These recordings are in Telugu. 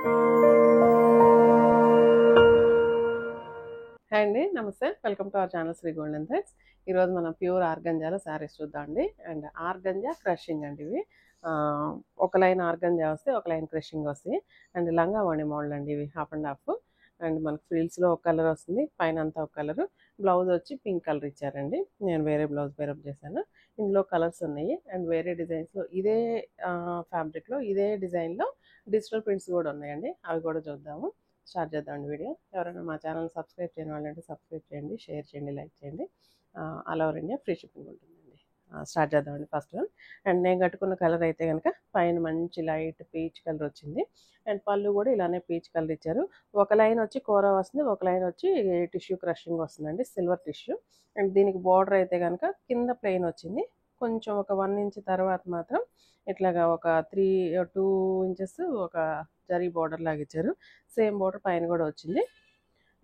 హాయ్ అండి, నమస్తే. Welcome to our channel Shri golden threads. ఈరోజు మనం ప్యూర్ ఆర్గంజాలో శారీస్ చూద్దామండి. అండ్ ఆర్గంజా క్రషింగ్ అండి ఇవి. ఒక లైన్ ఆర్గంజా వస్తే ఒక లైన్ క్రషింగ్ వస్తాయి. అండ్ లంగా ఓణి మోడల్ అండి ఇవి, హాఫ్ అండ్ హాఫ్. అండ్ మనకు ఫ్రిల్స్లో ఒక కలర్ వస్తుంది, పైన అంతా ఒక కలర్. బ్లౌజ్ వచ్చి పింక్ కలర్ ఇచ్చారండి. నేను వేరే బ్లౌజ్ పేరప్ చేశాను. ఇందులో కలర్స్ ఉన్నాయి అండ్ వేరే డిజైన్స్లో ఇదే ఫ్యాబ్రిక్లో ఇదే డిజైన్లో డిజిటల్ ప్రింట్స్ కూడా ఉన్నాయండి. అవి కూడా చూద్దాము. స్టార్ట్ చేద్దామండి వీడియో. ఎవరైనా మా ఛానల్ సబ్స్క్రైబ్ చేయని వాళ్ళంటే సబ్స్క్రైబ్ చేయండి, షేర్ చేయండి, లైక్ చేయండి. All over India free shipping ఉంటుందండి. స్టార్ట్ చేద్దామండి ఫస్ట్ వన్. అండ్ నేను కట్టుకున్న కలర్ అయితే కనుక పైన మంచి లైట్ పీచ్ కలర్ వచ్చింది. అండ్ పళ్ళు కూడా ఇలానే పీచ్ కలర్ ఇచ్చారు. ఒక లైన్ వచ్చి కోరా వస్తుంది, ఒక లైన్ వచ్చి టిష్యూ క్రషింగ్ వస్తుందండి, సిల్వర్ టిష్యూ. అండ్ దీనికి బార్డర్ అయితే కనుక కింద ప్లెయిన్ వచ్చింది. కొంచెం ఒక 1 ఇంచ్ తర్వాత మాత్రం ఇట్లాగా ఒక 2 ఇంచెస్ ఒక జరీ బార్డర్ లాగా ఇచ్చారు. సేమ్ బార్డర్ పైన కూడా వచ్చింది.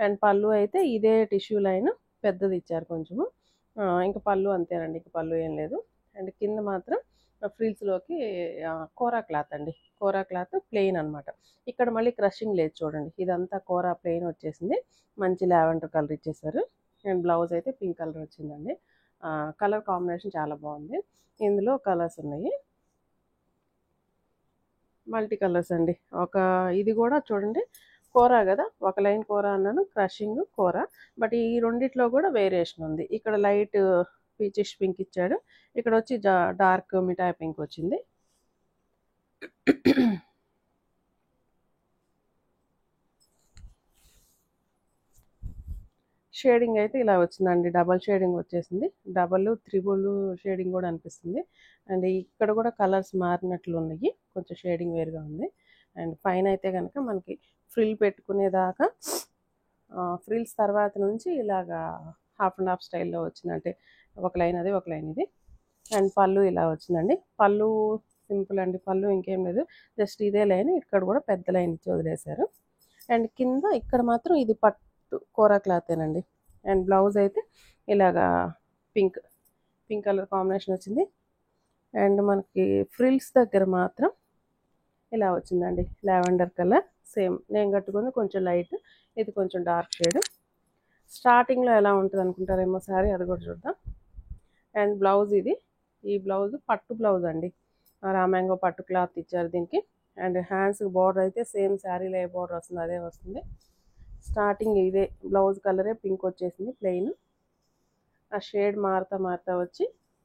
అండ్ పళ్ళు అయితే ఇదే టిష్యూ లైన్ పెద్దది ఇచ్చారు కొంచెము. ఇంకా పళ్ళు అంతేనండి, ఇంకా పళ్ళు ఏం లేదు. అండ్ కింద మాత్రం ఫ్రిల్స్లోకి కోరా క్లాత్ అండి, కోరా క్లాత్ ప్లెయిన్ అనమాట. ఇక్కడ మళ్ళీ క్రషింగ్ లేదు చూడండి, ఇదంతా కోరా ప్లెయిన్ వచ్చేసింది. మంచి లావెండర్ కలర్ ఇచ్చేసారు. అండ్ బ్లౌజ్ అయితే పింక్ కలర్ వచ్చిందండి. కలర్ కాంబినేషన్ చాలా బాగుంది. ఇందులో కలర్స్ ఉన్నాయి, మల్టీ కలర్స్ అండి. ఇది కూడా చూడండి కోరా కదా, ఒక లైన్ కోరా అన్నాను, క్రషింగ్ కోరా. బట్ ఈ రెండిట్లో కూడా వేరియేషన్ ఉంది. ఇక్కడ లైట్ పీచిష్ పింక్ ఇచ్చాడు, ఇక్కడ వచ్చి డార్క్ మిఠాయి పింక్ వచ్చింది. షేడింగ్ అయితే ఇలా వచ్చిందండి, డబల్ షేడింగ్ వచ్చేసింది. డబల్ త్రిబుల్ షేడింగ్ కూడా అనిపిస్తుంది. అండ్ ఇక్కడ కూడా కలర్స్ మారినట్లు ఉన్నాయి, కొంచెం షేడింగ్ వేరుగా ఉంది. అండ్ పైన అయితే కనుక మనకి ఫ్రిల్ పెట్టుకునేదాకా ఫ్రిల్స్ తర్వాత నుంచి ఇలాగా హాఫ్ అండ్ హాఫ్ స్టైల్లో వచ్చింది. అంటే ఒక లైన్ అది, ఒక లైన్ ఇది. అండ్ పళ్ళు ఇలా వచ్చిందండి. పళ్ళు సింపుల్ అండి, పళ్ళు ఇంకేం లేదు, జస్ట్ ఇదే లైన్. ఇక్కడ కూడా పెద్ద లైన్ ఇచ్చి వదిలేశారు. అండ్ కింద ఇక్కడ మాత్రం ఇది పట్టు కోరా క్లాతేనండి. అండ్ బ్లౌజ్ అయితే ఇలాగా పింక్ కలర్ కాంబినేషన్ వచ్చింది. అండ్ మనకి ఫ్రిల్స్ దగ్గర మాత్రం ఇలా వచ్చిందండి, లావెండర్ కలర్. సేమ్ నేను కట్టుకుంది కొంచెం లైట్, ఇది కొంచెం డార్క్ షేడ్. స్టార్టింగ్లో ఎలా ఉంటుంది అనుకుంటారేమో సారీ, అది కూడా చూద్దాం. అండ్ బ్లౌజ్ ఈ బ్లౌజ్ పట్టు బ్లౌజ్ అండి, రామ్యాంగో పట్టు క్లాత్ ఇచ్చారు దీనికి. అండ్ హ్యాండ్స్ బార్డర్ అయితే సేమ్ శారీలో ఏ బార్డర్ వస్తుంది అదే వస్తుంది. స్టార్టింగ్ ఇదే బ్లౌజ్ కలరే పింక్ వచ్చేసింది ప్లెయిన్. ఆ షేడ్ మారుతా వచ్చి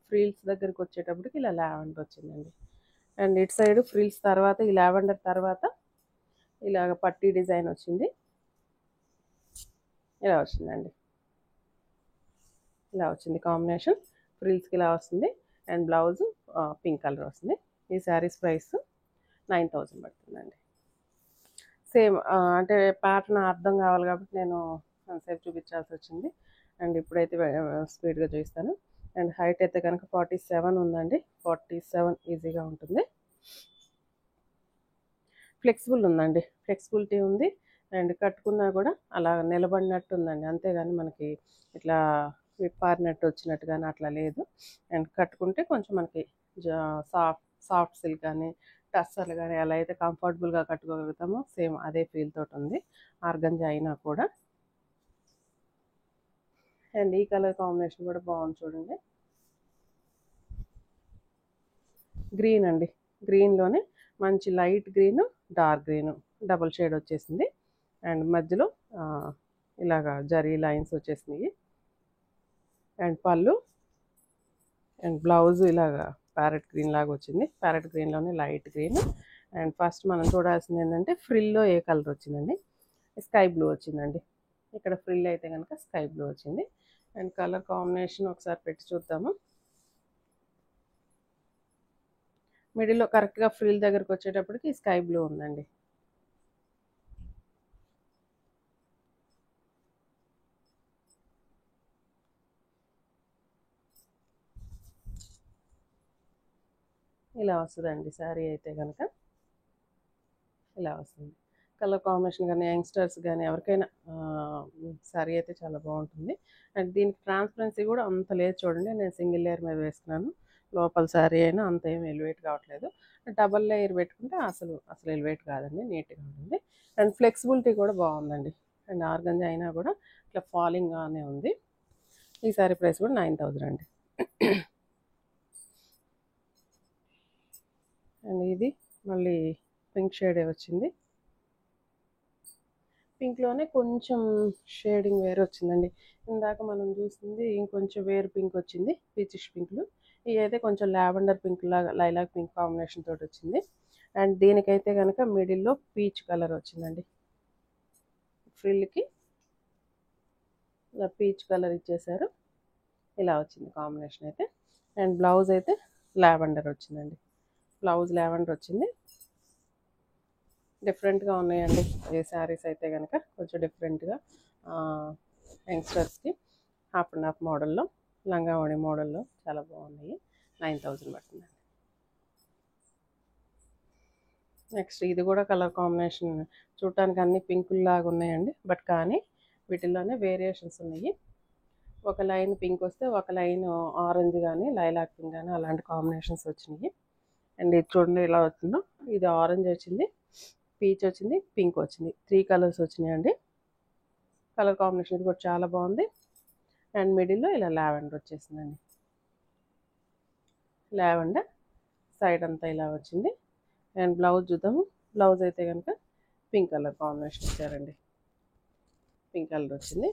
ఫ్రిల్స్ దగ్గరికి వచ్చేటప్పటికి ఇలా లావెండర్ వచ్చిందండి. అండ్ ఇటు సైడ్ ఫ్రిల్స్ తర్వాత ఈ లావెండర్ తర్వాత ఇలాగ పట్టీ డిజైన్ వచ్చింది. ఇలా వచ్చిందండి, ఇలా వచ్చింది కాంబినేషన్. ఫ్రిల్స్కి ఇలా వస్తుంది. అండ్ బ్లౌజ్ పింక్ కలర్ వస్తుంది. ఈ శారీస్ ప్రైస్ 9000 పడుతుందండి. సేమ్ అంటే ప్యాటర్న్ అర్థం కావాలి కాబట్టి నేను సేపు చూపించాల్సి వచ్చింది. అండ్ ఇప్పుడైతే స్పీడ్గా చూపిస్తాను. అండ్ హైట్ అయితే కనుక 47 ఉందండి, 47 ఈజీగా ఉంటుంది. ఫ్లెక్సిబుల్ ఉందండి, ఫ్లెక్సిబిలిటీ ఉంది. అండ్ కట్టుకున్నా కూడా అలా నిలబడినట్టు ఉందండి, అంతేగాని మనకి ఇట్లా విప్పారినట్టు వచ్చినట్టు కానీ అట్లా లేదు. అండ్ కట్టుకుంటే కొంచెం మనకి సాఫ్ట్ సిల్క్ కానీ టస్సర్లు కానీ ఎలా అయితే కంఫర్టబుల్గా కట్టుకోగలుగుతామో సేమ్ అదే ఫీల్ తోటి ఉంది ఆర్గంజా అయినా కూడా. అండ్ ఈ కలర్ కాంబినేషన్ కూడా బాగుంది చూడండి, గ్రీన్ అండి. గ్రీన్లోనే మంచి light green, dark green double shade వచ్చేసింది. అండ్ మధ్యలో ఇలాగా జరీ లైన్స్ వచ్చేసినాయి. అండ్ పళ్ళు అండ్ బ్లౌజ్ ఇలాగా ప్యారెట్ గ్రీన్ లాగా వచ్చింది, ప్యారెట్ గ్రీన్లోనే లైట్ గ్రీన్. అండ్ ఫస్ట్ మనం చూడాల్సింది ఏంటంటే ఫ్రిల్లో ఏ కలర్ వచ్చిందండి, స్కై బ్లూ వచ్చిందండి. ఇక్కడ ఫ్రిల్ అయితే కనుక స్కై బ్లూ వచ్చింది. అండ్ కలర్ కాంబినేషన్ ఒకసారి పెట్టి చూద్దాము. మిడిల్లో కరెక్ట్గా ఫ్రిల్ దగ్గరకు వచ్చేటప్పటికి స్కై బ్లూ ఉందండి. ఇలా వస్తుందండి శారీ అయితే కనుక, ఇలా వస్తుంది. కలర్ కాంబినేషన్ కానీ యంగ్స్టర్స్ కానీ ఎవరికైనా శారీ అయితే చాలా బాగుంటుంది. అండ్ దీనికి ట్రాన్స్పరెన్సీ కూడా అంత లేదు చూడండి, నేను సింగిల్ లేయర్ మీద వేసుకున్నాను. లోపల శారీ అయినా అంత ఏం ఎలివేట్ కావట్లేదు. డబల్ లేయర్ పెట్టుకుంటే అసలు ఎలివేట్ కాదండి, నీట్గా ఉంటుంది. అండ్ ఫ్లెక్సిబిలిటీ కూడా బాగుందండి. అండ్ ఆర్గంజా అయినా కూడా ఇట్లా ఫాలింగ్గానే ఉంది. ఈ శారీ ప్రైస్ కూడా 9000 అండి. అండ్ ఇది మళ్ళీ పింక్ షేడే వచ్చింది. పింక్లోనే కొంచెం షేడింగ్ వేరే వచ్చిందండి. ఇందాక మనం చూసింది ఇంకొంచెం వేరు పింక్ వచ్చింది, పీచిష్ పింక్లు. ఇది అయితే కొంచెం లావెండర్ పింక్ లాగా లైలాక్ పింక్ కాంబినేషన్ తోటి వచ్చింది. అండ్ దీనికైతే కనుక మిడిల్లో పీచ్ కలర్ వచ్చిందండి. ఫ్రిల్కి ఇలా పీచ్ కలర్ ఇచ్చేసారు. ఇలా వచ్చింది కాంబినేషన్ అయితే. అండ్ బ్లౌజ్ అయితే లావెండర్ వచ్చిందండి. బ్లౌజ్ లావెండర్ వచ్చింది. డిఫరెంట్గా ఉన్నాయండి ఈ శారీస్ అయితే కనుక, కొంచెం డిఫరెంట్గా యంగ్స్టర్స్కి హాఫ్ అండ్ హాఫ్ మోడల్లో, లంగావణి మోడల్లో చాలా బాగున్నాయి. 9000 పడుతుందండి. నెక్స్ట్ ఇది కూడా కలర్ కాంబినేషన్ చూడటానికి అన్ని పింకుల్లాగా ఉన్నాయండి. బట్ కానీ వీటిల్లోనే వేరియేషన్స్ ఉన్నాయి. ఒక లైన్ పింక్ వస్తే ఒక లైన్ ఆరెంజ్ కానీ లైలాక్ పింక్ కానీ అలాంటి కాంబినేషన్స్ వచ్చినాయి. అండ్ ఇది చూడండి ఇలా వచ్చిందో, ఇది ఆరెంజ్ వచ్చింది, పీచ్ వచ్చింది, పింక్ వచ్చింది. 3 కలర్స్ వచ్చినాయండి. కలర్ కాంబినేషన్ ఇది కూడా చాలా బాగుంది. అండ్ మిడిల్లో ఇలా లావెండర్ వచ్చేసిందండి. లావెండర్ సైడ్ అంతా ఇలా వచ్చింది. అండ్ బ్లౌజ్ చూద్దాము. బ్లౌజ్ అయితే కనుక పింక్ కలర్ కాంబినేషన్ ఇచ్చారండి. పింక్ కలర్ వచ్చింది.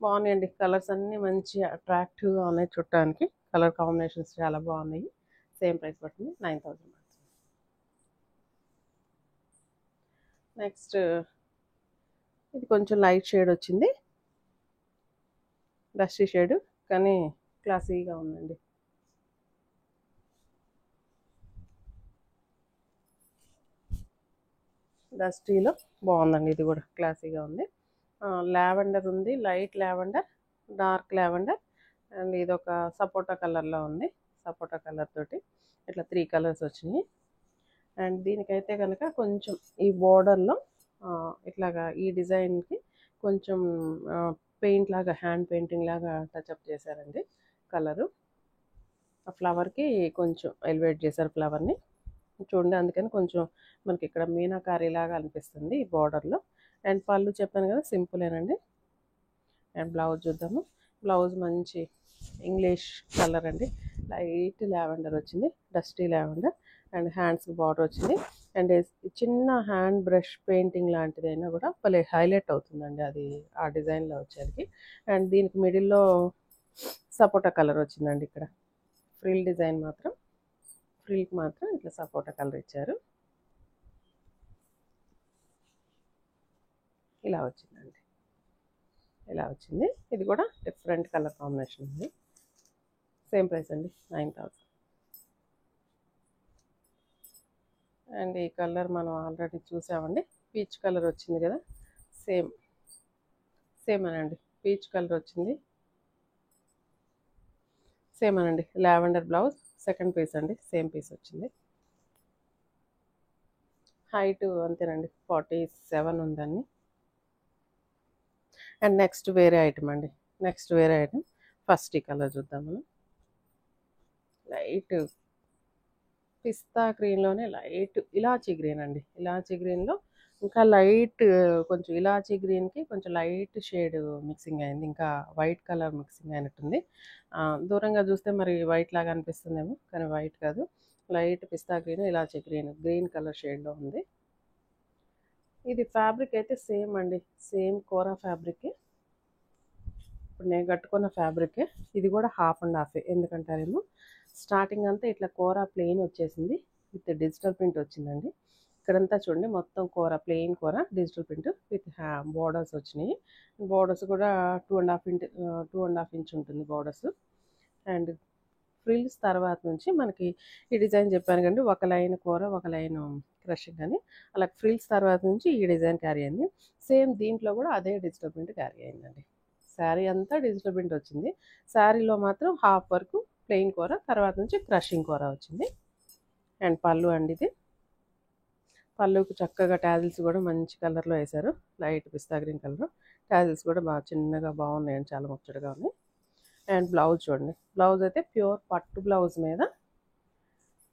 బాగున్నాయండి. కలర్స్ అన్నీ మంచి అట్రాక్టివ్గా ఉన్నాయి చూడటానికి. కలర్ కాంబినేషన్స్ చాలా బాగున్నాయి. సేమ్ ప్రైస్ పడుతుంది, 9000 పడుతుంది. నెక్స్ట్ ఇది కొంచెం లైట్ షేడ్ వచ్చింది, డస్టీ షేడ్, కానీ క్లాసీగా ఉందండి. డస్టీలో బాగుందండి. ఇది కూడా క్లాసీగా ఉంది. లావెండర్ ఉంది, light lavender, dark lavender, and ఇది ఒక సపోటా కలర్లో ఉంది. సపోటా కలర్ తోటి ఇట్లా 3 కలర్స్ వచ్చినాయి. అండ్ దీనికైతే కనుక కొంచెం ఈ బోర్డర్లో ఇట్లాగా ఈ డిజైన్కి కొంచెం పెయింట్ లాగా, హ్యాండ్ పెయింటింగ్ లాగా టచ్అప్ చేశారండి. కలరు ఆ ఫ్లవర్కి కొంచెం ఎలివేట్ చేశారు ఫ్లవర్ని చూడండి. అందుకని కొంచెం మనకి ఇక్కడ మీనాకారి లాగా అనిపిస్తుంది ఈ బార్డర్లో. అండ్ పళ్ళు చెప్పాను కదా సింపులేనండి. అండ్ బ్లౌజ్ చూద్దాము. బ్లౌజ్ మంచి ఇంగ్లీష్ కలర్ అండి, లైట్ లావెండర్ వచ్చింది, డస్టీ లావెండర్. అండ్ హ్యాండ్స్కి బార్డర్ వచ్చింది. అండ్ చిన్న హ్యాండ్ బ్రష్ పెయింటింగ్ లాంటిదైనా కూడా భలే హైలైట్ అవుతుందండి అది ఆ డిజైన్లో వచ్చేసరికి. అండ్ దీనికి మిడిల్లో సపోటా కలర్ వచ్చిందండి. ఇక్కడ ఫ్రిల్ డిజైన్ మాత్రం, ఫ్రిల్కి మాత్రం ఇట్లా సపోటా కలర్ ఇచ్చారు. ఇలా వచ్చిందండి. ఇలా వచ్చింది. ఇది కూడా డిఫరెంట్ కలర్ కాంబినేషన్ ఉంది. సేమ్ ప్రైస్ అండి, 9000. అండ్ ఈ కలర్ మనం ఆల్రెడీ చూసామండి. పీచ్ కలర్ వచ్చింది కదా, సేమ్ అనండి. పీచ్ కలర్ వచ్చింది, సేమ్ అనండి. లావెండర్ బ్లౌజ్, సెకండ్ పీస్ అండి, సేమ్ పీస్ వచ్చింది. హైట్ అంతేనండి, 47 ఉందండి. అండ్ నెక్స్ట్ వేరే ఐటమ్ అండి. నెక్స్ట్ వేరే ఐటమ్ ఫస్ట్ ఈ కలర్ చూద్దాం మనం. లైట్ పిస్తా గ్రీన్లోనే లైట్ ఇలాచీ గ్రీన్ అండి. ఇలాచీ గ్రీన్లో ఇంకా లైట్, కొంచెం ఇలాచీ గ్రీన్కి కొంచెం లైట్ షేడ్ మిక్సింగ్ అయింది. ఇంకా వైట్ కలర్ మిక్సింగ్ అయినట్టుంది. దూరంగా చూస్తే మరి వైట్ లాగా అనిపిస్తుందేమో, కానీ వైట్ కాదు. లైట్ పిస్తా గ్రీన్, ఇలాచీ గ్రీన్ కలర్ షేడ్లో ఉంది. ఇది ఫ్యాబ్రిక్ అయితే సేమ్ అండి, సేమ్ కోరా ఫ్యాబ్రిక్. ఇప్పుడు నేను కట్టుకున్న ఫ్యాబ్రిక్ ఇది కూడా హాఫ్ అండ్ హాఫే. ఎందుకంటారేమో స్టార్టింగ్ అంతా ఇట్లా కోరా ప్లెయిన్ వచ్చేసింది, విత్ డిజిటల్ ప్రింట్ వచ్చిందండి. ఇక్కడంతా చూడండి మొత్తం కోర, ప్లెయిన్ కోర, డిజిటల్ ప్రింట్ విత్ బోర్డర్స్ వచ్చినాయి. బోర్డర్స్ కూడా 2.5 ఇంచ్ ఉంటుంది బోర్డర్స్. అండ్ ఫ్రిల్స్ తర్వాత నుంచి మనకి ఈ డిజైన్ చెప్పాను కండి, ఒక లైన్ కూర ఒక లైన్ క్రషింగ్ అని. అలా ఫ్రిల్స్ తర్వాత నుంచి ఈ డిజైన్ క్యారీ అయింది. సేమ్ దీంట్లో కూడా అదే డిజిటల్ ప్రింట్ క్యారీ అయిందండి. శారీ అంతా డిజిటల్ ప్రింట్ వచ్చింది. శారీలో మాత్రం హాఫ్ వరకు ప్లెయిన్ కూర, తర్వాత నుంచి క్రషింగ్ కూర వచ్చింది. అండ్ పళ్ళు అండి, ఇది పళ్ళుకి చక్కగా టాజిల్స్ కూడా మంచి కలర్లో వేశారు, లైట్ పిస్తా గ్రీన్ కలర్. టాజిల్స్ కూడా బాగా చిన్నగా బాగున్నాయండి, చాలా ముచ్చటగా ఉన్నాయి. అండ్ బ్లౌజ్ చూడండి, బ్లౌజ్ అయితే ప్యూర్ పట్టు బ్లౌజ్ మీద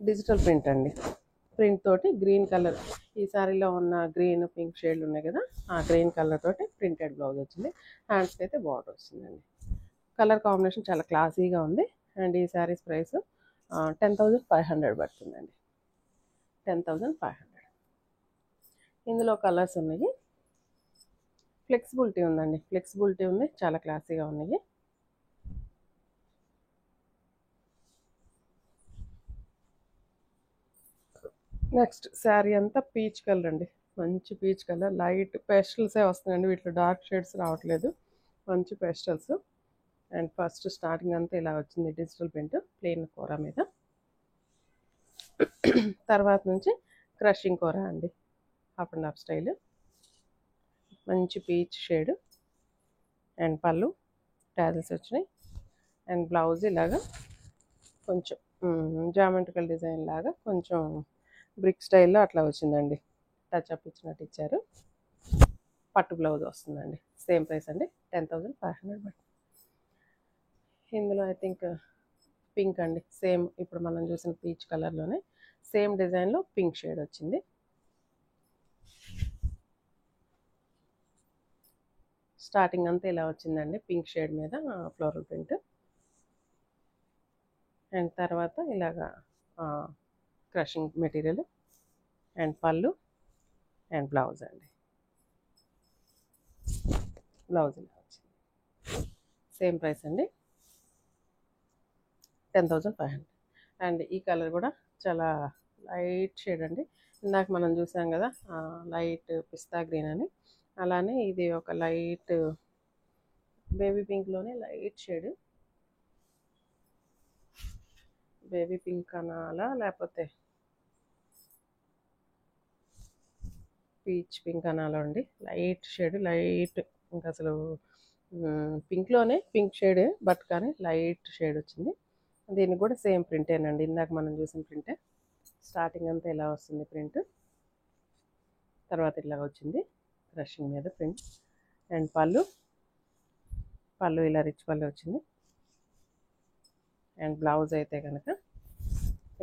డిజిటల్ ప్రింట్ అండి. ప్రింట్ తోటి గ్రీన్ కలర్, ఈ సారీలో ఉన్న గ్రీన్ పింక్ షేడ్లు ఉన్నాయి కదా, ఆ గ్రీన్ కలర్ తోటి ప్రింటెడ్ బ్లౌజ్ వచ్చింది. హ్యాండ్స్కి అయితే బార్డర్ వస్తుందండి. కలర్ కాంబినేషన్ చాలా క్లాసీగా ఉంది. అండ్ ఈ శారీస్ ప్రైస్ 10,500 పడుతుందండి. 10,500. ఇందులో కలర్స్ ఉన్నాయి, ఫ్లెక్సిబిలిటీ ఉందండి, ఫ్లెక్సిబిలిటీ ఉంది, చాలా క్లాసీగా ఉన్నాయి. నెక్స్ట్ శారీ అంతా పీచ్ కలర్ అండి, మంచి పీచ్ కలర్, లైట్ పెస్టల్సే వస్తున్నాయండి, వీటిలో డార్క్ షేడ్స్ రావట్లేదు, మంచి పెస్టల్స్. అండ్ ఫస్ట్ స్టార్టింగ్ అంతా ఇలా వచ్చింది డిజిటల్ ప్రింట్ ప్లెయిన్ కూర మీద. తర్వాత నుంచి క్రషింగ్ కూర అండి, హాఫ్ అండ్ హాఫ్ స్టైల్, మంచి పీచ్ షేడ్. అండ్ పళ్ళు టాజిల్స్ వచ్చినాయి. అండ్ బ్లౌజ్ ఇలాగా కొంచెం జామెట్రికల్ డిజైన్ లాగా కొంచెం బ్రిక్ స్టైల్లో అట్లా వచ్చిందండి, టచ్ అప్ ఇచ్చినట్టు ఇచ్చారు. పట్టు బ్లౌజ్ వస్తుందండి. సేమ్ ప్రైస్ అండి, 10,500 బట్. ఇందులో ఐ థింక్ పింక్ అండి, సేమ్ ఇప్పుడు మనం చూసిన పీచ్ కలర్లోనే సేమ్ డిజైన్లో పింక్ షేడ్ వచ్చింది. స్టార్టింగ్ అంతా ఇలా వచ్చిందండి, పింక్ షేడ్ మీద ఫ్లోరల్ ప్రింట్. అండ్ తర్వాత ఇలాగా క్రషింగ్ మెటీరియల్. అండ్ పళ్ళు అండ్ బ్లౌజ్ అండి, బ్లౌజ్ ఇలా వచ్చింది. సేమ్ ప్రైస్ అండి, 10,500. అండ్ ఈ కలర్ కూడా చాలా లైట్ షేడ్ అండి, ఇందాక మనం చూసాం కదా లైట్ పిస్తా గ్రీన్ అని, అలానే ఇది ఒక లైట్ బేబీ పింక్లోనే లైట్ షేడ్, బేబీ పింక్ అనాలా లేకపోతే పీచ్ పింక్ అనాలా అండి, లైట్ షేడ్, లైట్ ఇంకా అసలు పింక్లోనే పింక్ షేడ్ బట్ కానీ లైట్ షేడ్ వచ్చింది. దీనికి కూడా సేమ్ ప్రింటేనండి, ఇందాక మనం చూసిన ప్రింటే. స్టార్టింగ్ అంతా ఇలా వస్తుంది ప్రింట్, తర్వాత ఇలా వచ్చింది క్రషింగ్ మీద ప్రింట్. అండ్ పళ్ళు ఇలా రిచ్ పళ్ళు వచ్చింది. అండ్ బ్లౌజ్ అయితే కనుక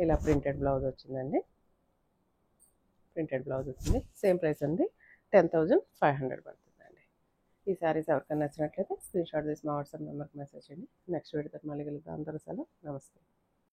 ఇలా ప్రింటెడ్ బ్లౌజ్ వచ్చిందండి, ప్రింటెడ్ బ్లౌజ్ వచ్చింది. సేమ్ ప్రైస్ అండి, 10,500 పడుతుందండి. ఈ శారీస్ ఎవరికైనా నచ్చినట్లయితే స్క్రీన్ షాట్ చేసి మా వాట్సాప్ నెంబర్కి మెసేజ్ చేయండి. నెక్స్ట్ వీడియోతో మళ్ళీ కలుద్దాం. అందరూ సెలవు, నమస్తే.